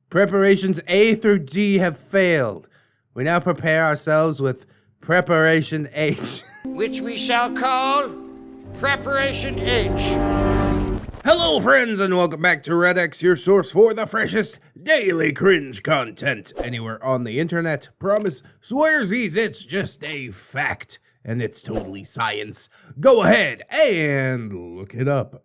Preparations A through G have failed. We now prepare ourselves with Preparation H. Which we shall call Preparation H. Hello friends and welcome back to ReddX, your source for the freshest daily cringe content anywhere on the internet. Promise, swearsies, it's just a fact and it's totally science. Go ahead and look it up.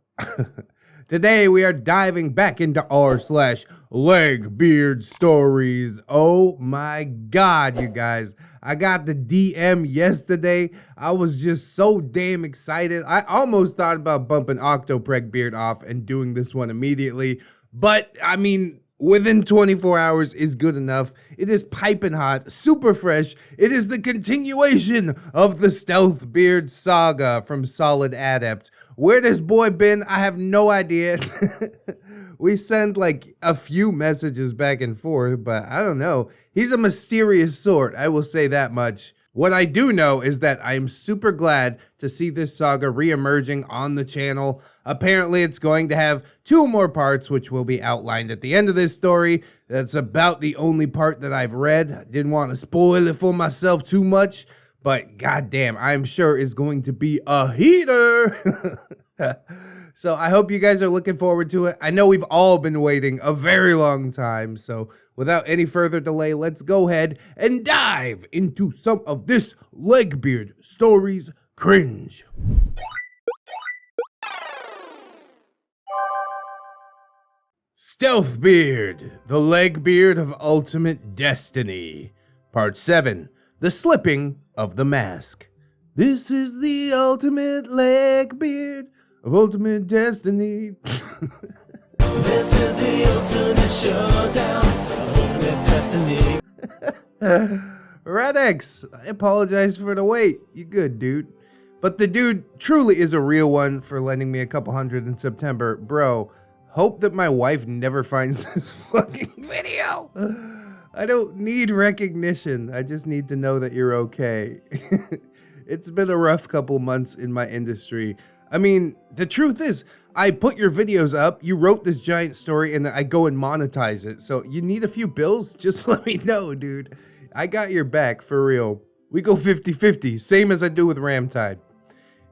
Today we are diving back into r/LegbeardStories. Oh my god, you guys. I got the DM yesterday. I was just so damn excited. I almost thought about bumping Octopregbeard off and doing this one immediately. But, I mean, within 24 hours is good enough. It is piping hot, super fresh. It is the continuation of the Stealthbeard saga from Solid Adept. Where this boy been, I have no idea. We sent like a few messages back and forth, but I don't know. He's a mysterious sort, I will say that much. What I do know is that I am super glad to see this saga re-emerging on the channel. Apparently it's going to have 2 more parts, which will be outlined at the end of this story. That's about the only part that I've read. I didn't want to spoil it for myself too much, but goddamn, I'm sure it's going to be a heater. So I hope you guys are looking forward to it. I know we've all been waiting a very long time, so without any further delay, let's go ahead and dive into some of this Legbeard Stories cringe. Stealthbeard, the Legbeard of Ultimate Destiny. Part 7, The Slipping of the Mask. This is the ultimate Legbeard of Ultimate Destiny. This is the ultimate showdown of Ultimate Destiny. ReddX, I apologize for the wait. You good, dude. But the dude truly is a real one for lending me a couple hundred in September. Bro, hope that my wife never finds this fucking video. I don't need recognition. I just need to know that you're okay. It's been a rough couple months in my industry. I mean, the truth is, I put your videos up, you wrote this giant story, and I go and monetize it. So you need a few bills? Just let me know, dude. I got your back, for real. We go 50-50, same as I do with Ramtide.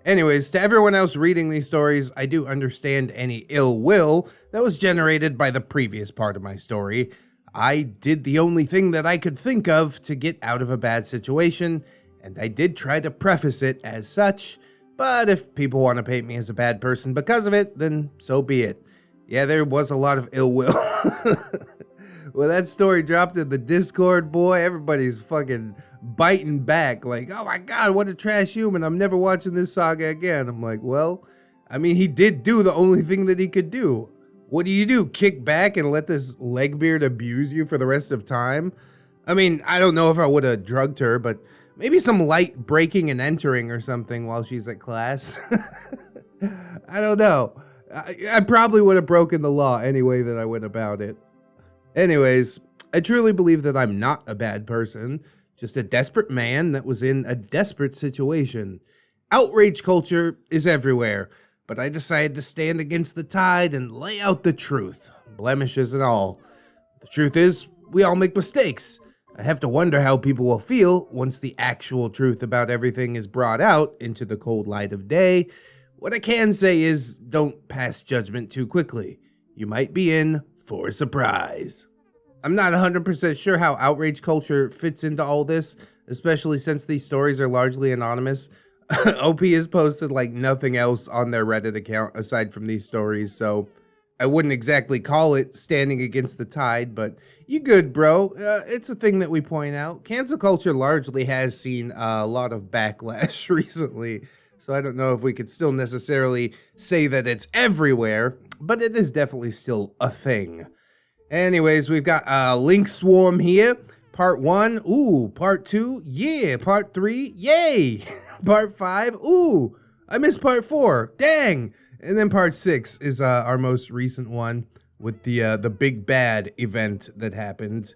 Anyways, to everyone else reading these stories, I do understand any ill will that was generated by the previous part of my story. I did the only thing that I could think of to get out of a bad situation, and I did try to preface it as such. But if people want to paint me as a bad person because of it, then so be it. Yeah, there was a lot of ill will. When that story dropped in the Discord, boy, everybody's fucking biting back. Like, oh my god, what a trash human. I'm never watching this saga again. I'm like, well, I mean, he did do the only thing that he could do. What do? Kick back and let this Legbeard abuse you for the rest of time? I mean, I don't know if I would have drugged her, but maybe some light breaking and entering or something while she's at class. I don't know. I probably would have broken the law any way that I went about it. Anyways, I truly believe that I'm not a bad person, just a desperate man that was in a desperate situation. Outrage culture is everywhere, but I decided to stand against the tide and lay out the truth, blemishes and all. The truth is, we all make mistakes. I have to wonder how people will feel once the actual truth about everything is brought out into the cold light of day. What I can say is, don't pass judgment too quickly. You might be in for a surprise. I'm not 100% sure how outrage culture fits into all this, especially since these stories are largely anonymous. OP has posted like nothing else on their Reddit account aside from these stories, so I wouldn't exactly call it standing against the tide, but you good, bro. It's a thing that we point out. Cancel culture largely has seen a lot of backlash recently, so I don't know if we could still necessarily say that it's everywhere, but it is definitely still a thing. Anyways, we've got Link Swarm here. Part 1, ooh. Part 2, yeah. Part 3, yay. Part 5, ooh. I missed part 4, dang. And then part 6 is our most recent one with the big bad event that happened.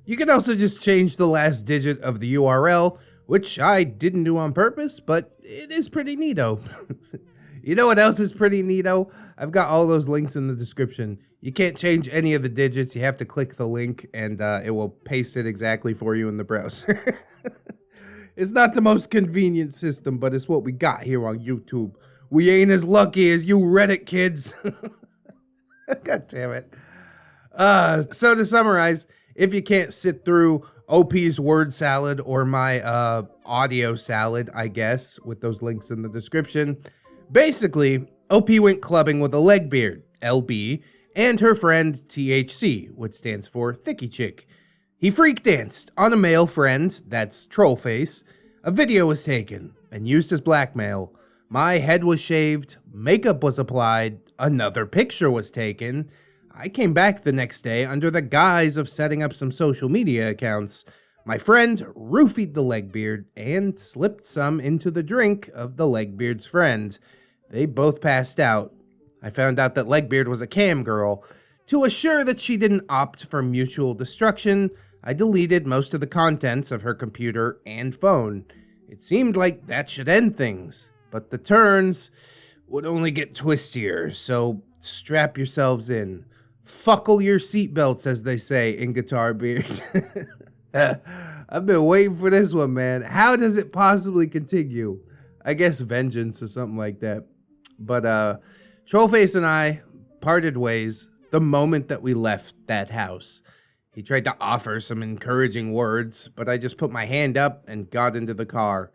You can also just change the last digit of the URL, which I didn't do on purpose, but it is pretty neato. You know what else is pretty neato? I've got all those links in the description. You can't change any of the digits. You have to click the link and it will paste it exactly for you in the browser. It's not the most convenient system, but it's what we got here on YouTube. We ain't as lucky as you Reddit kids. God damn it. So to summarize, if you can't sit through OP's word salad or my audio salad, I guess, with those links in the description, basically, OP went clubbing with a Legbeard, LB, and her friend THC, which stands for Thiccy Chick. He freak danced on a male friend, that's Trollface. A video was taken and used as blackmail. My head was shaved, makeup was applied, another picture was taken. I came back the next day under the guise of setting up some social media accounts. My friend roofied the Legbeard and slipped some into the drink of the Legbeard's friend. They both passed out. I found out that Legbeard was a cam girl. To assure that she didn't opt for mutual destruction, I deleted most of the contents of her computer and phone. It seemed like that should end things, but the turns would only get twistier, so strap yourselves in. Fuckle your seatbelts, as they say in Guitar Beard. I've been waiting for this one, man. How does it possibly continue? I guess vengeance or something like that. But Trollface and I parted ways the moment that we left that house. He tried to offer some encouraging words, but I just put my hand up and got into the car.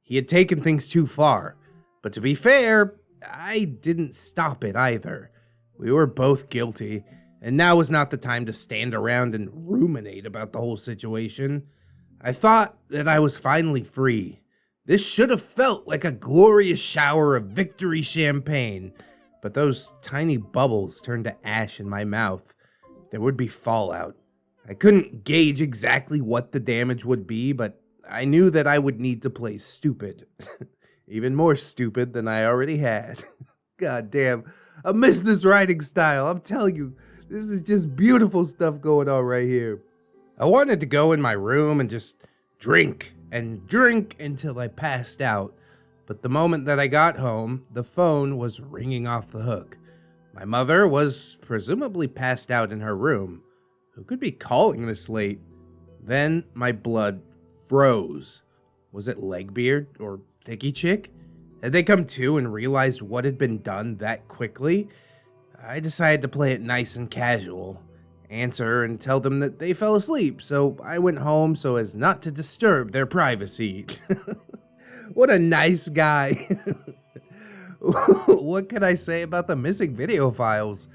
He had taken things too far. But to be fair, I didn't stop it either. We were both guilty, and now was not the time to stand around and ruminate about the whole situation. I thought that I was finally free. This should have felt like a glorious shower of victory champagne, but those tiny bubbles turned to ash in my mouth. There would be fallout. I couldn't gauge exactly what the damage would be, but I knew that I would need to play stupid. Even more stupid than I already had. God damn, I miss this writing style. I'm telling you, this is just beautiful stuff going on right here. I wanted to go in my room and just drink and drink until I passed out. But the moment that I got home, the phone was ringing off the hook. My mother was presumably passed out in her room. Who could be calling this late? Then my blood froze. Was it Legbeard or Thiccy Chick? Had they come to and realized what had been done that quickly? I decided to play it nice and casual. Answer and tell them that they fell asleep, so I went home so as not to disturb their privacy. What a nice guy. What can I say about the missing video files?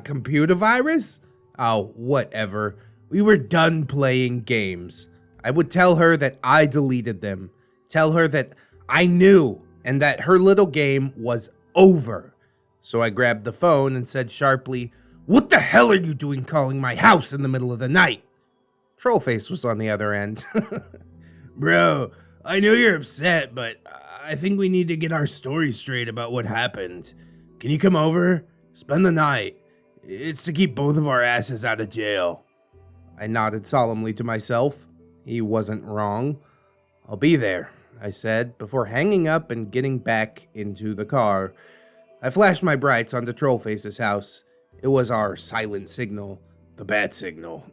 Computer virus? Oh, whatever. We were done playing games. I would tell her that I deleted them. Tell her that I knew and that her little game was over. So I grabbed the phone and said sharply, "What the hell are you doing calling my house in the middle of the night?" Trollface was on the other end. "Bro, I know you're upset, but I think we need to get our story straight about what happened. Can you come over? Spend the night. It's to keep both of our asses out of jail." I nodded solemnly to myself. He wasn't wrong. "I'll be there," I said, before hanging up and getting back into the car. I flashed my brights onto Trollface's house. It was our silent signal, the bat signal.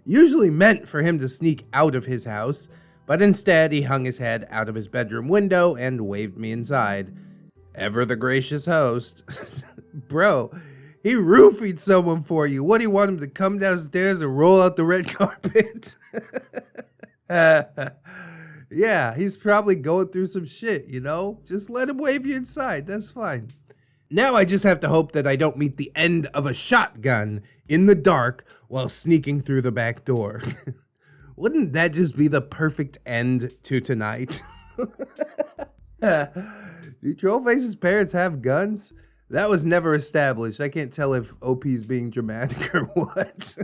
Usually meant for him to sneak out of his house, but instead he hung his head out of his bedroom window and waved me inside. Ever the gracious host. Bro, he roofied someone for you. What do you want him to come downstairs and roll out the red carpet? Yeah, he's probably going through some shit, you know? Just let him wave you inside. That's fine. Now I just have to hope that I don't meet the end of a shotgun in the dark while sneaking through the back door. Wouldn't that just be the perfect end to tonight? Do Trollface's parents have guns? That was never established. I can't tell if OP's being dramatic or what.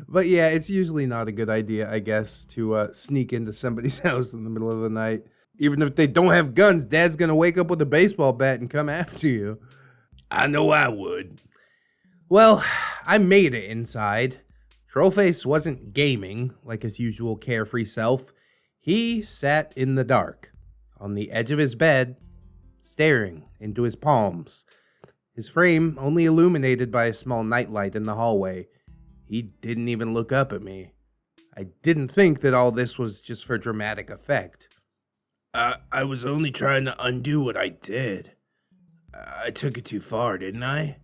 But yeah, it's usually not a good idea, I guess, to sneak into somebody's house in the middle of the night. Even if they don't have guns, Dad's gonna wake up with a baseball bat and come after you. I know I would. Well, I made it inside. Trollface wasn't gaming like his usual carefree self. He sat in the dark, on the edge of his bed, staring into his palms. his frame only illuminated by a small nightlight in the hallway. He didn't even look up at me. I didn't think that all this was just for dramatic effect. I was only trying to undo what I did. I took it too far, didn't I?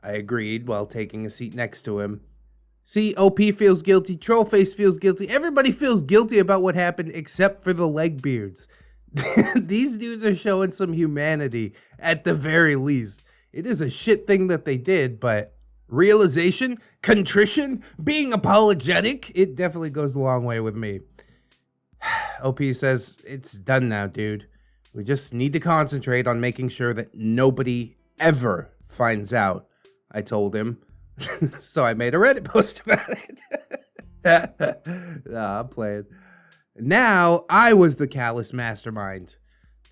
I agreed while taking a seat next to him. See, OP feels guilty, Trollface feels guilty, everybody feels guilty about what happened except for the Legbeards. These dudes are showing some humanity, at the very least. It is a shit thing that they did, but realization, contrition, being apologetic, it definitely goes a long way with me. OP says, it's done now, dude. We just need to concentrate on making sure that nobody ever finds out, I told him. So I made a Reddit post about it. Nah, I'm playing. Now I was the callous mastermind.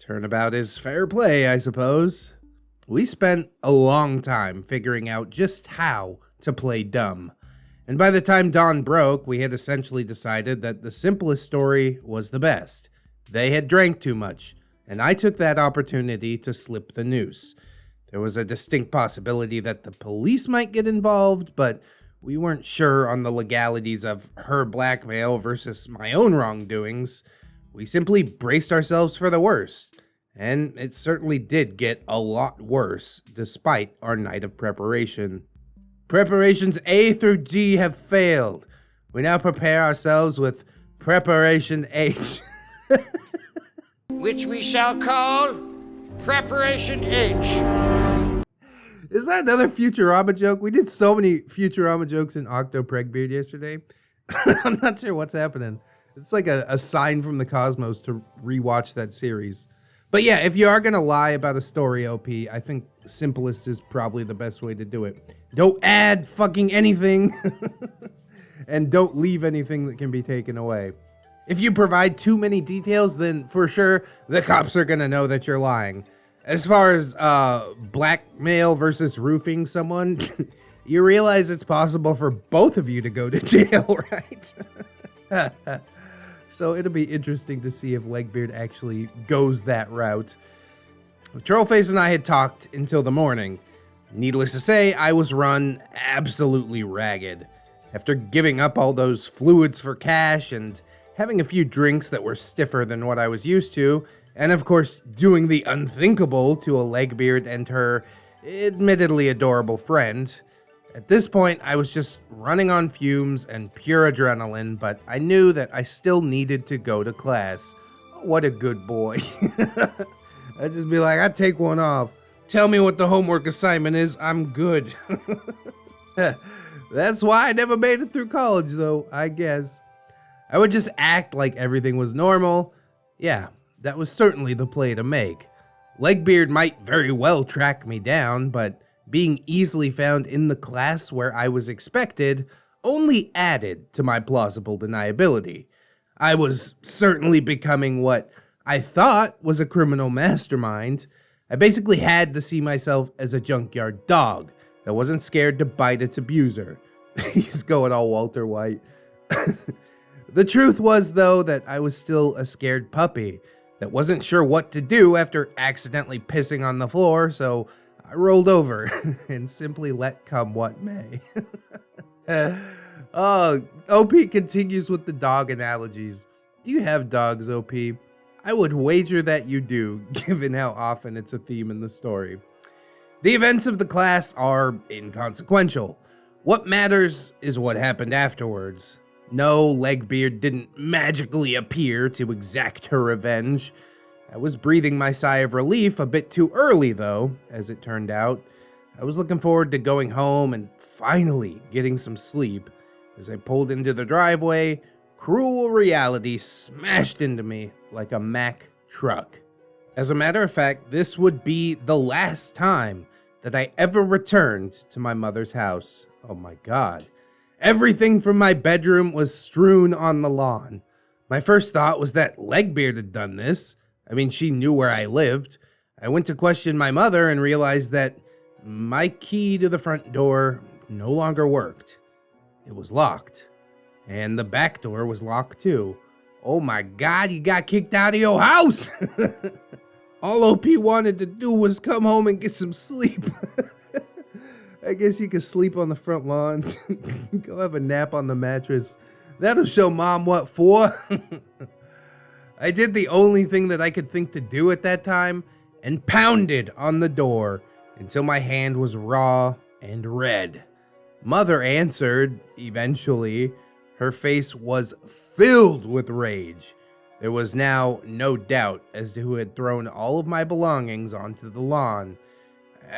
Turnabout is fair play, I suppose. We spent a long time figuring out just how to play dumb. And by the time dawn broke, we had essentially decided that the simplest story was the best. They had drank too much, and I took that opportunity to slip the noose. There was a distinct possibility that the police might get involved, but we weren't sure on the legalities of her blackmail versus my own wrongdoings. We simply braced ourselves for the worst, and it certainly did get a lot worse despite our night of preparation. Preparations A through G have failed. We now prepare ourselves with Preparation H. which we shall call Preparation H. Is that another Futurama joke? We did so many Futurama jokes in Octopregbeard yesterday. I'm not sure what's happening. It's like a sign from the cosmos to rewatch that series. But yeah, if you are going to lie about a story, OP, I think simplest is probably the best way to do it. Don't add fucking anything. And don't leave anything that can be taken away. If you provide too many details, then for sure, the cops are going to know that you're lying. As far as blackmail versus roofing someone, you realize it's possible for both of you to go to jail, right? So it'll be interesting to see if Legbeard actually goes that route. Trollface and I had talked until the morning. Needless to say, I was run absolutely ragged. After giving up all those fluids for cash and having a few drinks that were stiffer than what I was used to, and of course, doing the unthinkable to a Legbeard and her admittedly adorable friend. At this point, I was just running on fumes and pure adrenaline, but I knew that I still needed to go to class. What a good boy. I'd just be like, I'd take one off. Tell me what the homework assignment is, I'm good. That's why I never made it through college, though, I guess. I would just act like everything was normal. Yeah. That was certainly the play to make. Legbeard might very well track me down, but being easily found in the class where I was expected only added to my plausible deniability. I was certainly becoming what I thought was a criminal mastermind. I basically had to see myself as a junkyard dog that wasn't scared to bite its abuser. He's going all Walter White. The truth was, though, that I was still a scared puppy that wasn't sure what to do after accidentally pissing on the floor, so I rolled over and simply let come what may. Oh, OP continues with the dog analogies. Do you have dogs, OP? I would wager that you do, given how often it's a theme in the story. The events of the class are inconsequential. What matters is what happened afterwards. No, Legbeard didn't magically appear to exact her revenge. I was breathing my sigh of relief a bit too early, though, as it turned out. I was looking forward to going home and finally getting some sleep. As I pulled into the driveway, cruel reality smashed into me like a Mack truck. As a matter of fact, this would be the last time that I ever returned to my mother's house. Oh my God. Everything from my bedroom was strewn on the lawn. My first thought was that Legbeard had done this. I mean, she knew where I lived. I went to question my mother and realized that my key to the front door no longer worked. It was locked. And the back door was locked too. Oh my God, you got kicked out of your house! All OP wanted to do was come home and get some sleep. I guess you could sleep on the front lawn. Go have a nap on the mattress. That'll show mom what for. I did the only thing that I could think to do at that time and pounded on the door until my hand was raw and red. Mother answered, eventually. Her face was filled with rage. There was now no doubt as to who had thrown all of my belongings onto the lawn.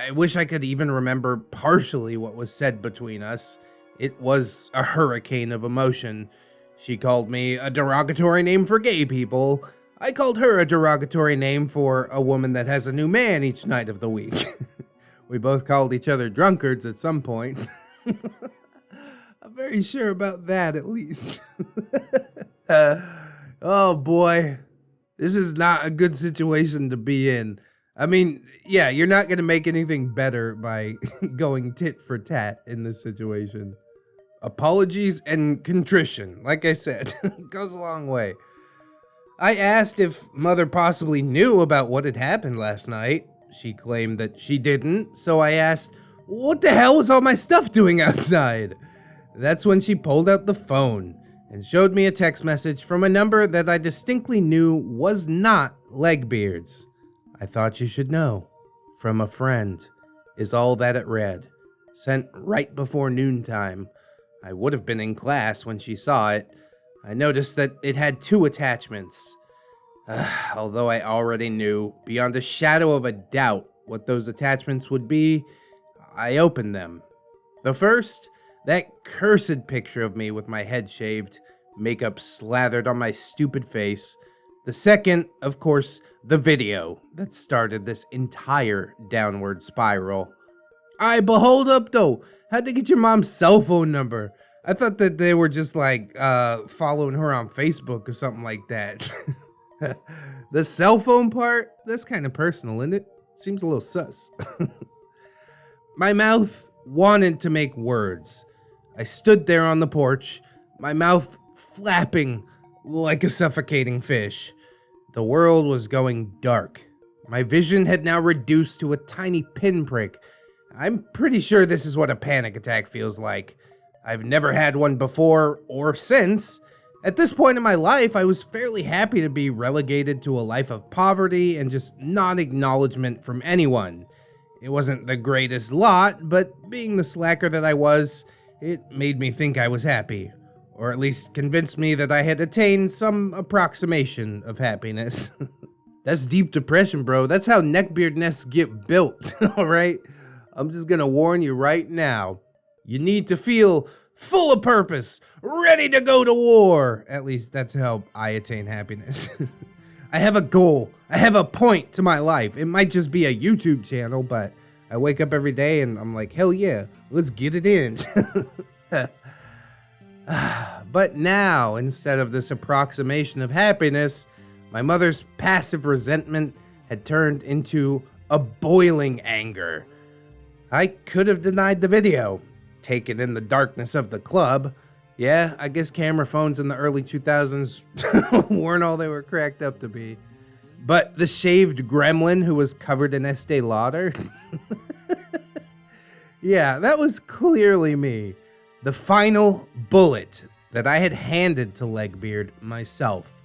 I wish I could even remember partially what was said between us. It was a hurricane of emotion. She called me a derogatory name for gay people. I called her a derogatory name for a woman that has a new man each night of the week. We both called each other drunkards at some point. I'm very sure about that, at least. Oh boy, this is not a good situation to be in. I mean, yeah, you're not going to make anything better by going tit for tat in this situation. Apologies and contrition, like I said, goes a long way. I asked if Mother possibly knew about what had happened last night. She claimed that she didn't, so I asked, what the hell was all my stuff doing outside? That's when she pulled out the phone and showed me a text message from a number that I distinctly knew was not LegBeard's. I thought you should know. From a friend is all that it read. Sent right before noontime. I would have been in class when she saw it. I noticed that it had 2 attachments. Although I already knew, beyond a shadow of a doubt, what those attachments would be, I opened them. The first, that cursed picture of me with my head shaved, makeup slathered on my stupid face. The second, of course, the video that started this entire downward spiral. Hold up though. How'd they get your mom's cell phone number? I thought that they were just like following her on Facebook or something like that. The cell phone part, that's kind of personal, isn't it? Seems a little sus. My mouth wanted to make words. I stood there on the porch, my mouth flapping like a suffocating fish. The world was going dark. My vision had now reduced to a tiny pinprick. I'm pretty sure this is what a panic attack feels like. I've never had one before or since. At this point in my life, I was fairly happy to be relegated to a life of poverty and just non-acknowledgement from anyone. It wasn't the greatest lot, but being the slacker that I was, it made me think I was happy. Or at least convinced me that I had attained some approximation of happiness. That's deep depression, bro. That's how neckbeard nests get built, alright? I'm just gonna warn you right now. You need to feel full of purpose, ready to go to war. At least that's how I attain happiness. I have a goal. I have a point to my life. It might just be a YouTube channel, but I wake up every day and I'm like, hell yeah, let's get it in. But now, instead of this approximation of happiness, my mother's passive resentment had turned into a boiling anger. I could have denied the video, taken in the darkness of the club. Yeah, I guess camera phones in the early 2000s weren't all they were cracked up to be. But the shaved gremlin who was covered in Estee Lauder? Yeah, that was clearly me. The final bullet that I had handed to Legbeard myself.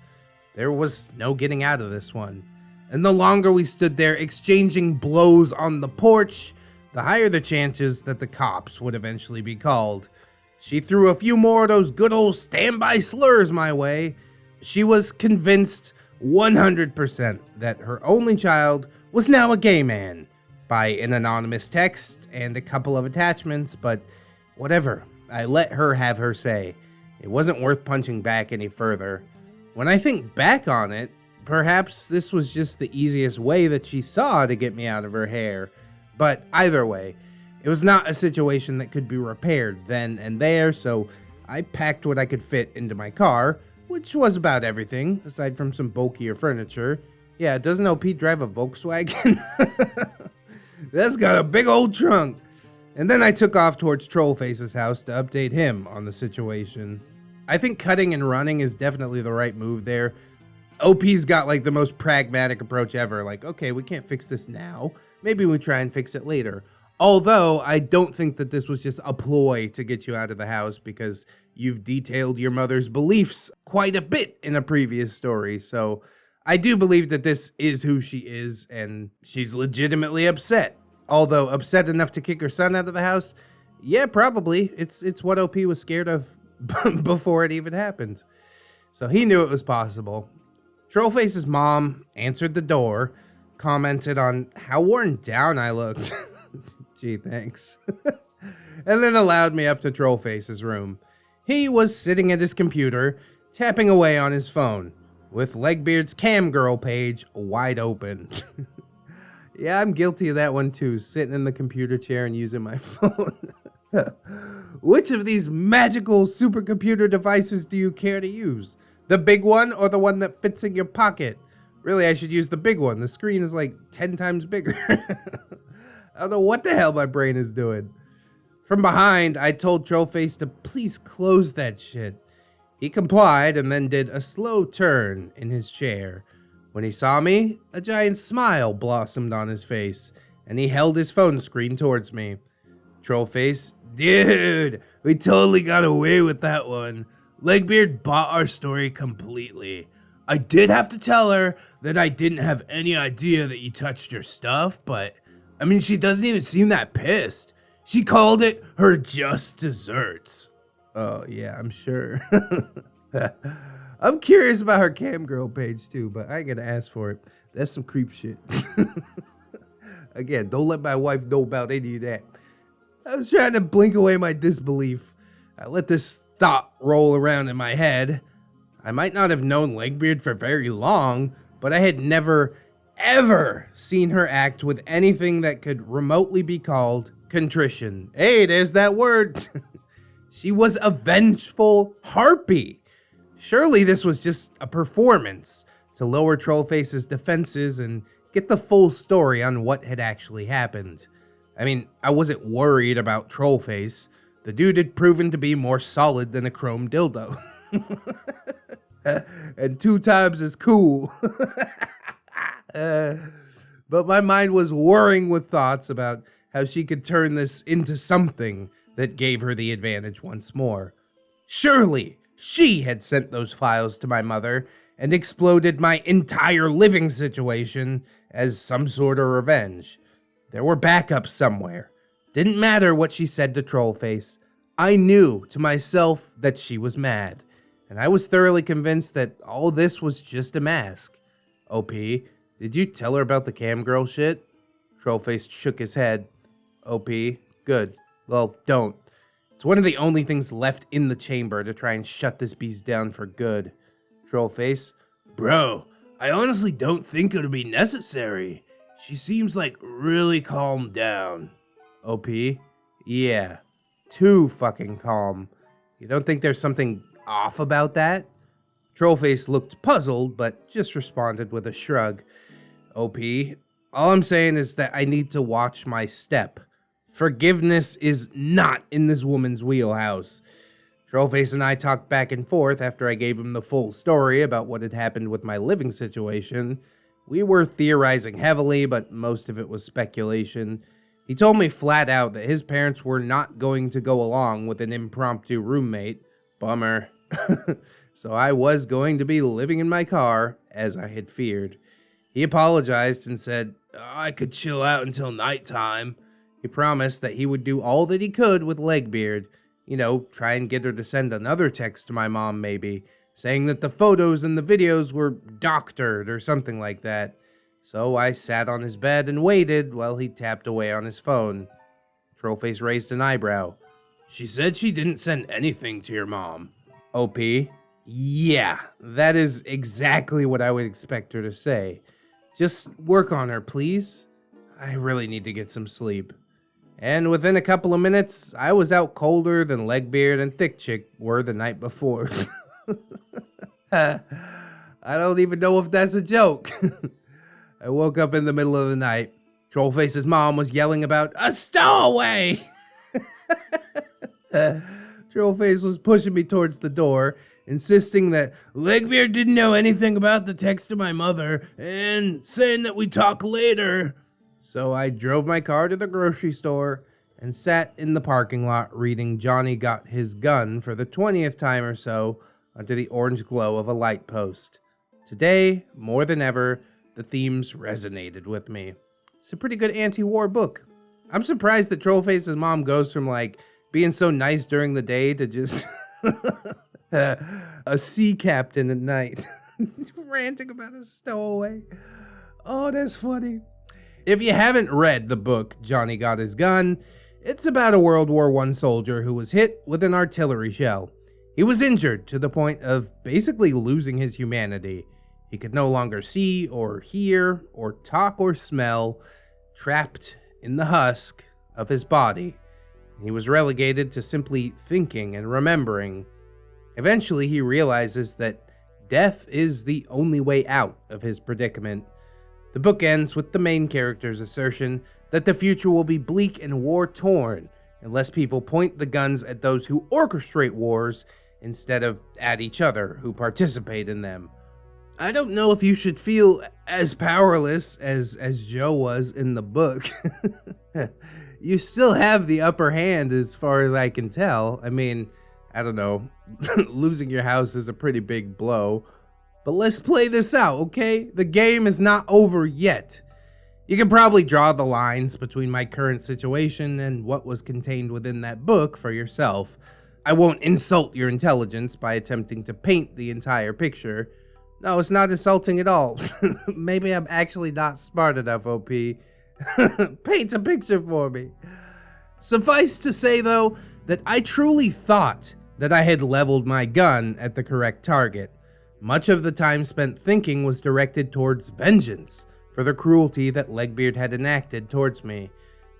There was no getting out of this one. And the longer we stood there exchanging blows on the porch, the higher the chances that the cops would eventually be called. She threw a few more of those good old standby slurs my way. She was convinced 100% that her only child was now a gay man by an anonymous text and a couple of attachments, but whatever. I let her have her say. It wasn't worth punching back any further. When I think back on it, perhaps this was just the easiest way that she saw to get me out of her hair. But either way, it was not a situation that could be repaired then and there, so I packed what I could fit into my car, which was about everything, aside from some bulkier furniture. Yeah, doesn't OP drive a Volkswagen? That's got a big old trunk. And then I took off towards Trollface's house to update him on the situation. I think cutting and running is definitely the right move there. OP's got like the most pragmatic approach ever. Like, okay, we can't fix this now. Maybe we try and fix it later. Although I don't think that this was just a ploy to get you out of the house, because you've detailed your mother's beliefs quite a bit in a previous story. So I do believe that this is who she is, and she's legitimately upset. Although upset enough to kick her son out of the house, yeah, probably. It's what OP was scared of before it even happened. So he knew it was possible. Trollface's mom answered the door, commented on how worn down I looked. Gee, thanks. And then allowed me up to Trollface's room. He was sitting at his computer, tapping away on his phone, with Legbeard's cam girl page wide open. Yeah, I'm guilty of that one too, sitting in the computer chair and using my phone. Which of these magical supercomputer devices do you care to use? The big one or the one that fits in your pocket? Really, I should use the big one. The screen is like 10 times bigger. I don't know what the hell my brain is doing. From behind, I told Trollface to please close that shit. He complied and then did a slow turn in his chair. When he saw me, a giant smile blossomed on his face, and he held his phone screen towards me. Trollface, dude, we totally got away with that one. Legbeard bought our story completely. I did have to tell her that I didn't have any idea that you touched her stuff, but, I mean, she doesn't even seem that pissed. She called it her just desserts. Oh, yeah, I'm sure. I'm curious about her cam girl page, too, but I ain't gonna ask for it. That's some creep shit. Again, don't let my wife know about any of that. I was trying to blink away my disbelief. I let this thought roll around in my head. I might not have known Legbeard for very long, but I had never, ever seen her act with anything that could remotely be called contrition. Hey, there's that word. She was a vengeful harpy. Surely this was just a performance to lower Trollface's defenses and get the full story on what had actually happened. I mean, I wasn't worried about Trollface. The dude had proven to be more solid than a chrome dildo. And 2 times as cool. But my mind was whirring with thoughts about how she could turn this into something that gave her the advantage once more. Surely she had sent those files to my mother and exploded my entire living situation as some sort of revenge. There were backups somewhere. Didn't matter what she said to Trollface. I knew to myself that she was mad, and I was thoroughly convinced that all this was just a mask. OP, did you tell her about the cam girl shit? Trollface shook his head. OP, good. Well, don't. It's one of the only things left in the chamber to try and shut this beast down for good. Trollface, bro, I honestly don't think it'll be necessary. She seems like really calmed down. OP, yeah, too fucking calm. You don't think there's something off about that? Trollface looked puzzled, but just responded with a shrug. OP, all I'm saying is that I need to watch my step. Forgiveness is not in this woman's wheelhouse. Trollface and I talked back and forth after I gave him the full story about what had happened with my living situation. We were theorizing heavily, but most of it was speculation. He told me flat out that his parents were not going to go along with an impromptu roommate. Bummer. So I was going to be living in my car, as I had feared. He apologized and said, I could chill out until nighttime. He promised that he would do all that he could with Legbeard. You know, try and get her to send another text to my mom maybe, saying that the photos and the videos were doctored or something like that. So I sat on his bed and waited while he tapped away on his phone. Trollface raised an eyebrow. She said she didn't send anything to your mom. OP? Yeah, that is exactly what I would expect her to say. Just work on her, please. I really need to get some sleep. And within a couple of minutes, I was out colder than Legbeard and Thiccy Chick were the night before. I don't even know if that's a joke. I woke up in the middle of the night. Trollface's mom was yelling about a stowaway. Trollface was pushing me towards the door, insisting that Legbeard didn't know anything about the text to my mother, and saying that we talk later. So I drove my car to the grocery store and sat in the parking lot reading Johnny Got His Gun for the 20th time or so under the orange glow of a light post. Today, more than ever, the themes resonated with me. It's a pretty good anti-war book. I'm surprised that Trollface's mom goes from being so nice during the day to just a sea captain at night. Ranting about a stowaway. Oh, that's funny. If you haven't read the book Johnny Got His Gun, it's about a World War I soldier who was hit with an artillery shell. He was injured to the point of basically losing his humanity. He could no longer see or hear or talk or smell, trapped in the husk of his body. He was relegated to simply thinking and remembering. Eventually, he realizes that death is the only way out of his predicament. The book ends with the main character's assertion that the future will be bleak and war-torn unless people point the guns at those who orchestrate wars instead of at each other who participate in them. I don't know if you should feel as powerless as Joe was in the book. You still have the upper hand as far as I can tell. I mean, I don't know. Losing your house is a pretty big blow. But let's play this out, okay? The game is not over yet. You can probably draw the lines between my current situation and what was contained within that book for yourself. I won't insult your intelligence by attempting to paint the entire picture. No, it's not insulting at all. Maybe I'm actually not smart enough, OP. Paint a picture for me. Suffice to say, though, that I truly thought that I had leveled my gun at the correct target. Much of the time spent thinking was directed towards vengeance for the cruelty that Legbeard had enacted towards me.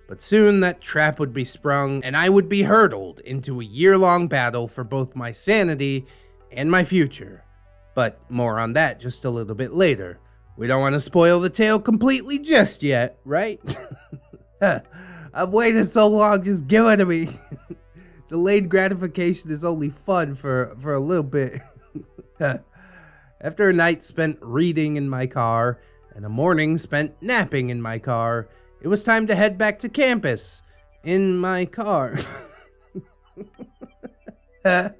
But soon that trap would be sprung, and I would be hurtled into a year-long battle for both my sanity and my future. But more on that just a little bit later. We don't want to spoil the tale completely just yet, right? I've waited so long, just give it to me. Delayed gratification is only fun for a little bit. After a night spent reading in my car, and a morning spent napping in my car, it was time to head back to campus. In my car. At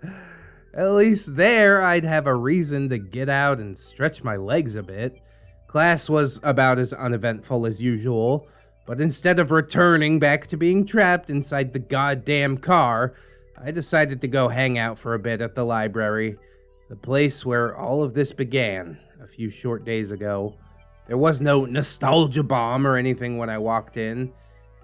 least there, I'd have a reason to get out and stretch my legs a bit. Class was about as uneventful as usual, but instead of returning back to being trapped inside the goddamn car, I decided to go hang out for a bit at the library. The place where all of this began a few short days ago. There was no nostalgia bomb or anything when I walked in.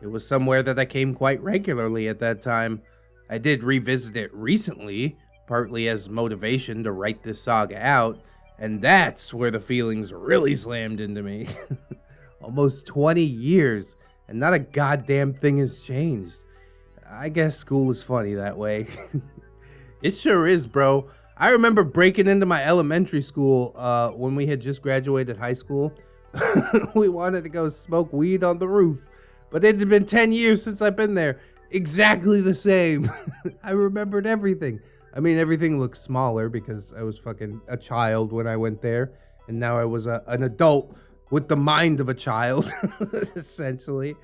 It was somewhere that I came quite regularly at that time. I did revisit it recently, partly as motivation to write this saga out, and that's where the feelings really slammed into me. Almost 20 years, and not a goddamn thing has changed. I guess school is funny that way. It sure is, bro. I remember breaking into my elementary school when we had just graduated high school. We wanted to go smoke weed on the roof, but it had been 10 years since I've been there. Exactly the same. I remembered everything. I mean, everything looked smaller because I was fucking a child when I went there, and now I was an adult with the mind of a child, essentially.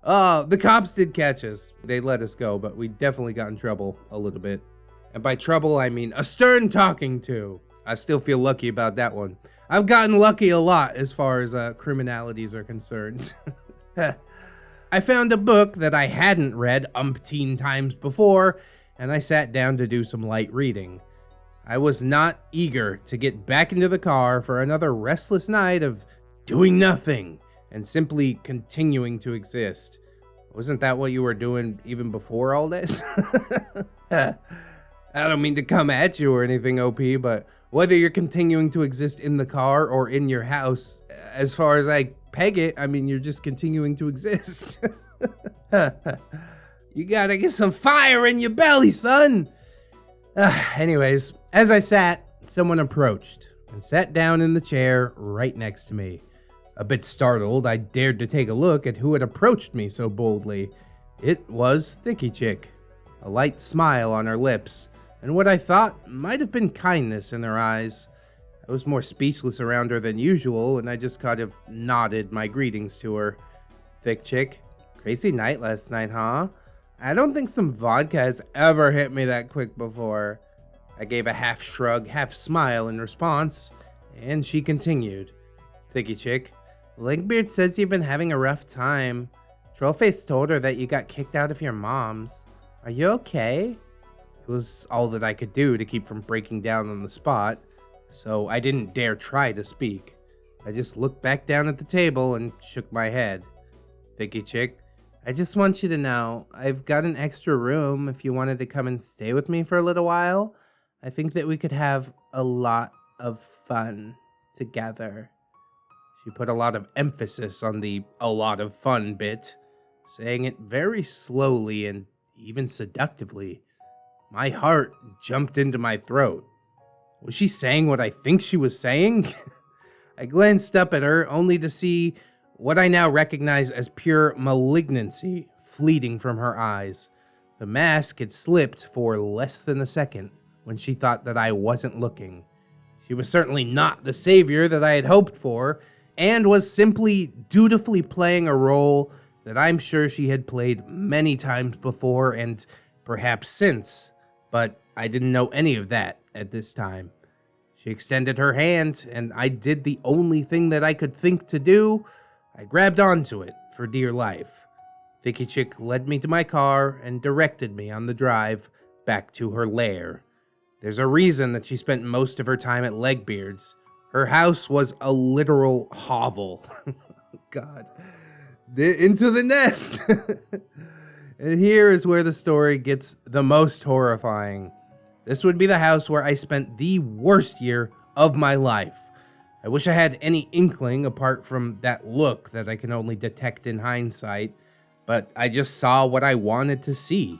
The cops did catch us. They let us go, but we definitely got in trouble a little bit. And by trouble, I mean a stern talking to. I still feel lucky about that one. I've gotten lucky a lot as far as criminalities are concerned. I found a book that I hadn't read umpteen times before, and I sat down to do some light reading. I was not eager to get back into the car for another restless night of doing nothing and simply continuing to exist. Wasn't that what you were doing even before all this? I don't mean to come at you or anything, OP, but whether you're continuing to exist in the car or in your house, as far as I peg it, I mean, you're just continuing to exist. You gotta get some fire in your belly, son. Anyways, as I sat, someone approached and sat down in the chair right next to me. A bit startled, I dared to take a look at who had approached me so boldly. It was Thiccy Chick, a light smile on her lips, and what I thought might have been kindness in her eyes. I was more speechless around her than usual, and I just kind of nodded my greetings to her. Thick Chick. Crazy night last night, huh? I don't think some vodka has ever hit me that quick before. I gave a half shrug, half smile in response, and she continued. Thicky Chick. Legbeard says you've been having a rough time. Trollface told her that you got kicked out of your mom's. Are you okay? It was all that I could do to keep from breaking down on the spot, so I didn't dare try to speak. I just looked back down at the table and shook my head. Thicky Chick. I just want you to know, I've got an extra room if you wanted to come and stay with me for a little while. I think that we could have a lot of fun together. She put a lot of emphasis on the "a lot of fun" bit, saying it very slowly and even seductively. My heart jumped into my throat. Was she saying what I think she was saying? I glanced up at her only to see what I now recognize as pure malignancy fleeting from her eyes. The mask had slipped for less than a second when she thought that I wasn't looking. She was certainly not the savior that I had hoped for, and was simply dutifully playing a role that I'm sure she had played many times before and perhaps since, but I didn't know any of that at this time. She extended her hand, and I did the only thing that I could think to do. I grabbed onto it for dear life. Thicky Chick led me to my car and directed me on the drive back to her lair. There's a reason that she spent most of her time at Legbeard's. Her house was a literal hovel. God. Into the nest. And here is where the story gets the most horrifying. This would be the house where I spent the worst year of my life. I wish I had any inkling apart from that look that I can only detect in hindsight, but I just saw what I wanted to see.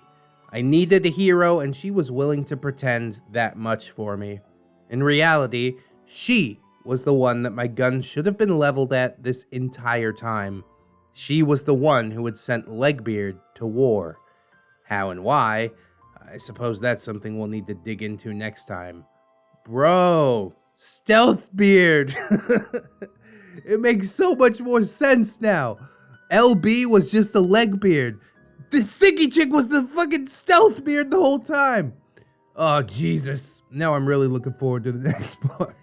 I needed a hero, and she was willing to pretend that much for me. In reality, she was the one that my gun should have been leveled at this entire time. She was the one who had sent Legbeard to war. How and why? I suppose that's something we'll need to dig into next time. Bro, Stealthbeard! It makes so much more sense now. LB was just a Legbeard. The Thicky Chick was the fucking Stealthbeard the whole time. Oh, Jesus. Now I'm really looking forward to the next part.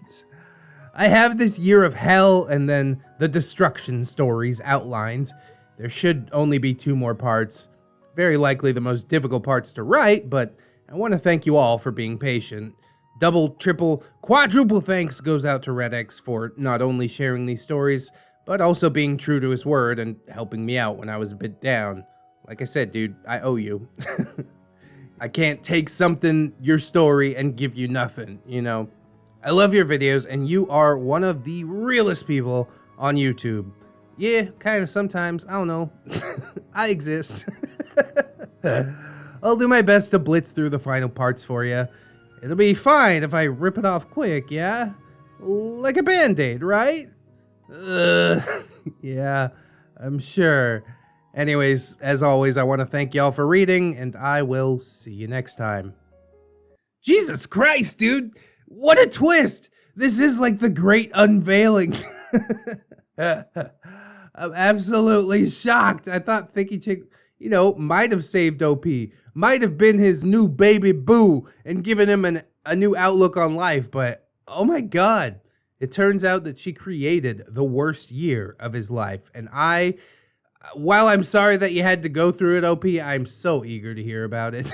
I have this year of hell and then the destruction stories outlined. There should only be 2 more parts. Very likely the most difficult parts to write, but I want to thank you all for being patient. Double, triple, quadruple thanks goes out to ReddX for not only sharing these stories, but also being true to his word and helping me out when I was a bit down. Like I said, dude, I owe you. I can't take something, your story, and give you nothing, you know? I love your videos, and you are one of the realest people on YouTube. Yeah, kind of sometimes, I don't know. I exist. I'll do my best to blitz through the final parts for you. It'll be fine if I rip it off quick, yeah? Like a band-aid, right? Yeah, I'm sure. Anyways, as always, I want to thank y'all for reading, and I will see you next time. Jesus Christ, dude! What a twist! This is like the great unveiling. I'm absolutely shocked. I thought Thicky Chick, you know, might have saved OP. Might have been his new baby boo and given him a new outlook on life, but oh my God. It turns out that she created the worst year of his life. And while I'm sorry that you had to go through it, OP, I'm so eager to hear about it.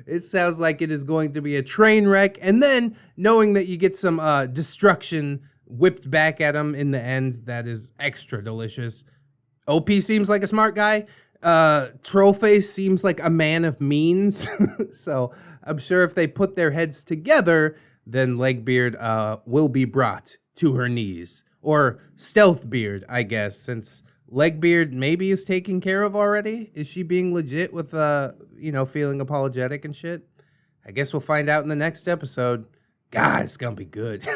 It sounds like it is going to be a train wreck. And then knowing that you get some destruction whipped back at him in the end, that is extra delicious. OP seems like a smart guy. Trollface seems like a man of means. So I'm sure if they put their heads together, then Legbeard will be brought to her knees. Or Stealthbeard, I guess, since Legbeard maybe is taken care of already. Is she being legit with, feeling apologetic and shit? I guess we'll find out in the next episode. God, it's gonna be good.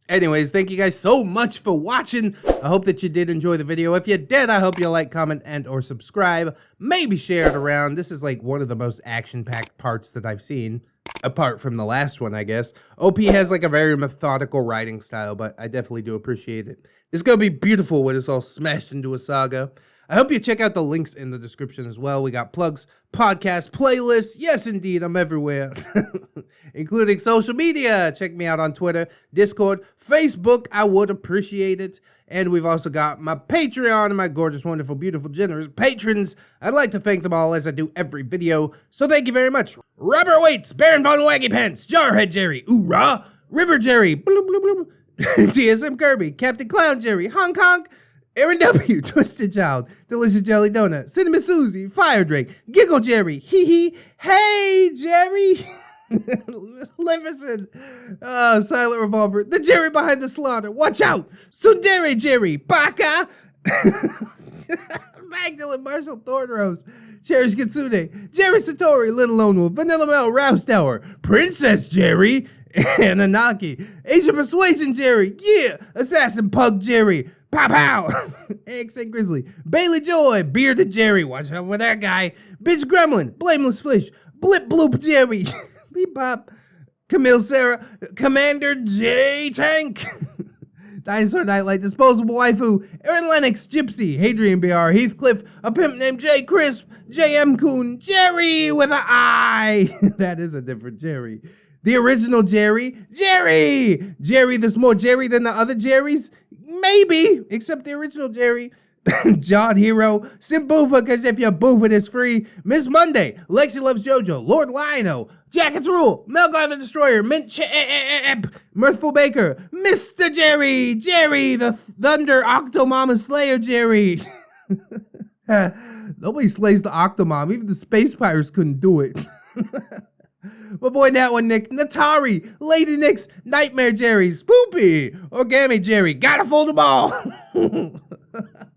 Anyways, thank you guys so much for watching. I hope that you did enjoy the video. If you did, I hope you'll like, comment, and or subscribe. Maybe share it around. This is like one of the most action-packed parts that I've seen. apart from the last one, I guess. OP has like a very methodical writing style, but I definitely do appreciate it. It's gonna be beautiful when it's all smashed into a saga. I hope you check out the links in the description as well. We got plugs, podcasts, playlists. Yes, indeed, I'm everywhere, including social media. Check me out on Twitter, Discord, Facebook. I would appreciate it. And we've also got my Patreon and my gorgeous, wonderful, beautiful, generous patrons. I'd like to thank them all as I do every video. So thank you very much. Robert Waits, Baron Von Waggy Pants, Jarhead Jerry, Oorah, River Jerry, bloop, bloop, bloop. TSM Kirby, Captain Clown Jerry, Hong Kong, Aaron W, Twisted Child, Delicious Jelly Donut, Cinnamon Susie, Fire Drake, Giggle Jerry, Hee Hee, Hey Jerry, Liverson, Silent Revolver, the Jerry Behind the Slaughter, Watch Out, Sundere Jerry, Baka, Magdalene Marshall Thornrose, Cherish Kitsune, Jerry Satori, Little Lone Wolf, Vanilla Mel, Rouse Tower, Princess Jerry, Ananaki, Asian Persuasion Jerry, yeah, Assassin Pug Jerry, Pow Pow, AXA Grizzly, Bailey Joy, Bearded Jerry, watch out with that guy, Bitch Gremlin, Blameless Fish, Blip Bloop Jerry, Bebop, Camille Sarah, Commander J Tank, Dinosaur Nightlight, Disposable Waifu, Aaron Lennox, Gypsy, Hadrian BR, Heathcliff, a pimp named J Crisp, JM Coon, Jerry with an I. That is a different Jerry. The original Jerry, Jerry, there's more Jerry than the other Jerrys? Maybe, except the original Jerry. John Hero, Simboofa, cause if you boof it, it's free. Miss Monday, Lexi Loves JoJo, Lord Lionel, Jackets Rule, Melgar the Destroyer, Mint Mirthful Baker, Mr. Jerry, the Thunder Octomama Slayer Jerry. Nobody slays the Octomom, even the Space Pirates couldn't do it. My boy Nat One Nick, Natari, Lady Nix, Nightmare Jerry, Spoopy, Origami Jerry, gotta fold them all.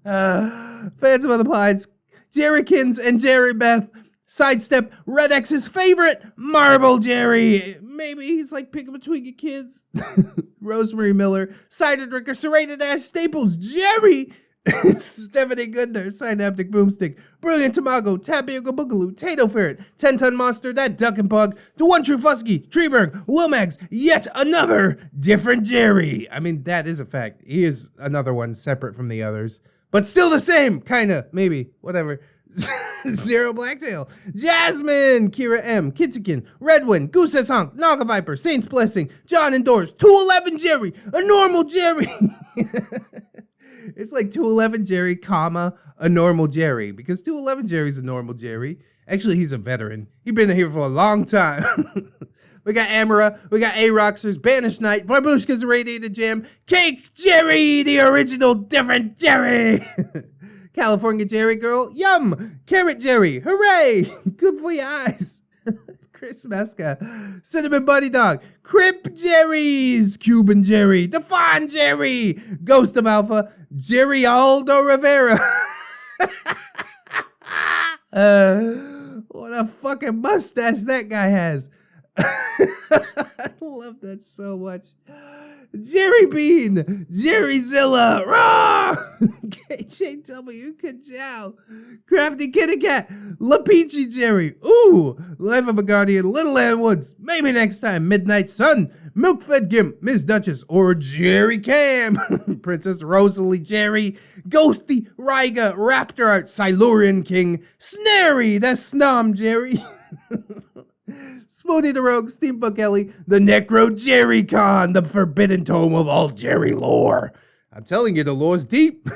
Phantom of the Pines, Jerrykins and Jerry Beth, Sidestep, ReddX's favorite, Marble Jerry. Maybe he's like picking between your kids. Rosemary Miller, Cider Drinker, Serrated Ash Staples, Jerry. Stephanie Goodner, Synaptic Boomstick, Brilliant Tamago, Tapioca Boogaloo, Tato Ferret, 10-Ton Monster, That Duck and Pug, The One True Fusky, Treeberg, Wilmax, yet another different Jerry. I mean, that is a fact. He is another one separate from the others, but still the same, kinda, maybe, whatever. Zero Blacktail, Jasmine, Kira M, Kitzikin, Redwin, Goose S. Honk, Naga Viper, Saints Blessing, John Endors, 211 Jerry, a normal Jerry. It's like 211 Jerry, comma, a normal Jerry, because 211 Jerry's a normal Jerry. Actually, he's a veteran. He's been here for a long time. We got Amara, we got A-Roxers, Banished Knight, Barbushka's Radiated Jam, Cake Jerry, the original different Jerry. California Jerry Girl, Yum, Carrot Jerry, hooray, good for your eyes. Chris Mesca, Cinnamon Buddy Dog, Crip Jerry's, Cuban Jerry, Define Jerry, Ghost of Alpha, Jerry Aldo Rivera. What a fucking mustache that guy has. I love that so much. Jerry Bean, Jerry Zilla, Raw, KJW Kajal, Crafty Kitty Cat, Lapichi Jerry, ooh, Life of a Guardian, Little Land Woods, maybe next time, Midnight Sun, Milkfed Gimp, Miss Duchess, or Jerry Cam, Princess Rosalie Jerry, Ghosty, Ryga, Raptor Art, Silurian King, Snary, that's Snom Jerry. Spoony the Rogue, Steampunk Ellie, the Necro Jerry Con, the forbidden tome of all Jerry lore. I'm telling you, the lore's deep.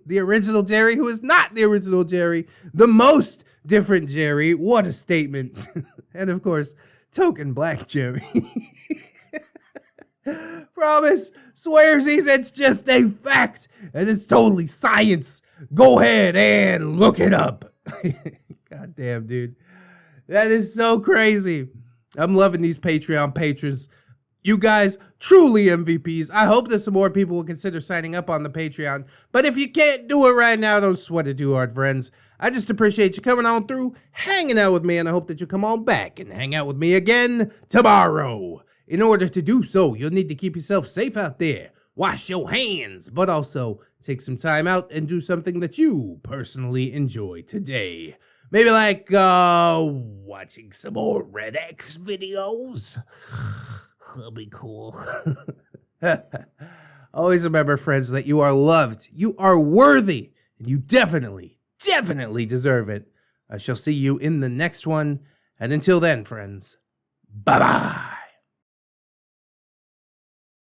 The original Jerry, who is not the original Jerry, the most different Jerry. What a statement. And of course, token black Jerry. Promise, swearsies, it's just a fact, and it's totally science. Go ahead and look it up. God damn, dude. That is so crazy. I'm loving these Patreon patrons. You guys, truly MVPs. I hope that some more people will consider signing up on the Patreon. But if you can't do it right now, don't sweat it too hard, friends. I just appreciate you coming on through, hanging out with me, and I hope that you come on back and hang out with me again tomorrow. In order to do so, you'll need to keep yourself safe out there. Wash your hands, but also take some time out and do something that you personally enjoy today. Maybe like watching some more ReddX videos. That'll be cool. Always remember, friends, that you are loved, you are worthy, and you definitely deserve it. I shall see you in the next one. And until then, friends, bye-bye.